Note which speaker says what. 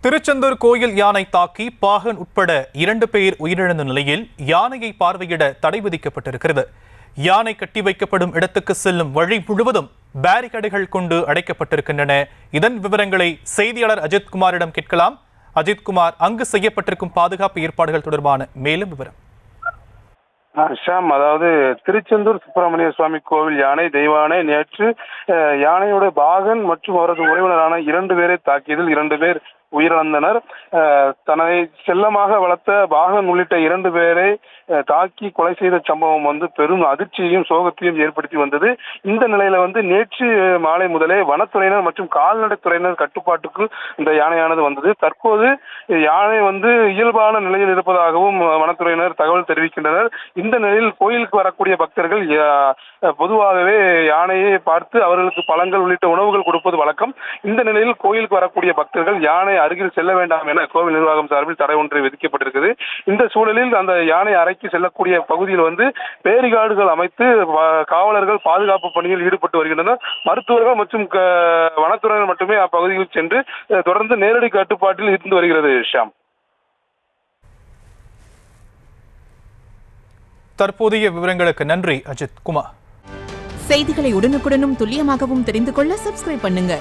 Speaker 1: திருச்செந்தூர் கோயில் யானை தாக்கி பாகன் உட்பட 2 பேர் உயிரிழந்த நிலையில் யானையை பார்வையிட தடை விதிக்கப்பட்டிருக்கிறது. யானை கட்டி வைக்கப்படும் இடத்துக்கு செல்லும் வழி முழுவதும் பேரிகேடுகள் கொண்டு அடைக்கப்பட்டிருக்கின்றன. இதன் விவரங்களை செய்தியாளர் அஜித்குமாரிடம் கேட்கலாம். அஜித்குமார், அங்கு செய்யப்பட்டிருக்கும் பாதுகாப்பு ஏற்பாடுகள் தொடர்பான மேலும் விவரம்.
Speaker 2: ஷாம், அதாவது திருச்செந்தூர் சுப்பிரமணிய சுவாமி கோவில் யானை தெய்வானை நேற்று யானையோட பாகன் மற்றும் அவரது உறவினரான 2 பேரை தாக்கியதில் 2 பேர் உயிரிழந்தனர். தன்னை செல்லமாக வளர்த்த பாகன் உள்ளிட்ட 2 பேரை தாக்கி கொலை செய்த சம்பவம் பெரும் அதிர்ச்சியையும் சோகத்தையும் ஏற்படுத்தி வந்தது. இந்த நிலையில நேற்று மாலை முதலே வனத்துறையினர் மற்றும் கால்நடைத்துறையினர் கட்டுப்பாட்டுக்கு இந்த யானையானது வந்தது. தற்போது யானை இயல்பான நிலையில் இருப்பதாகவும் வனத்துறையினர் தகவல் தெரிவிக்கின்றனர். இந்த நிலையில் கோயிலுக்கு வரக்கூடிய பக்தர்கள் பொதுவாகவே யானையை பார்த்து அவர்களுக்கு பழங்கள் உள்ளிட்ட உணவுகள் கொடுப்பது வழக்கம். இந்த நிலையில் கோயிலுக்கு வரக்கூடிய பக்தர்கள் யானை அருகில் செல்ல வேண்டாம் என கோவில் நிர்வாகம் சார்பில் தடை ஒன்று விதிக்கப்பட்டிருக்கிறது. இந்த சூழலில் அந்த யானை அறைக்கு செல்லக்கூடிய பகுதியில் பேரிகார்டுகள் அமைத்து காவலர்கள் பாதுகாப்பு பணியில் ஈடுபட்டு வருகின்றனர். மருத்துவர்கள் மற்றும் வனத்துறையினர் மட்டுமே அப்பகுதியில் சென்று தொடர்ந்து நேரடி கட்டுப்பாட்டில் இருந்து வருகிறது. ஷாம்,
Speaker 1: தற்போதைய விவரங்களுக்கு நன்றி அஜித் குமார்.
Speaker 3: செய்திகளை உடனுக்குடனும் துல்லியமாகவும் தெரிந்து கொள்ள சப்ஸ்கிரைப் பண்ணுங்க.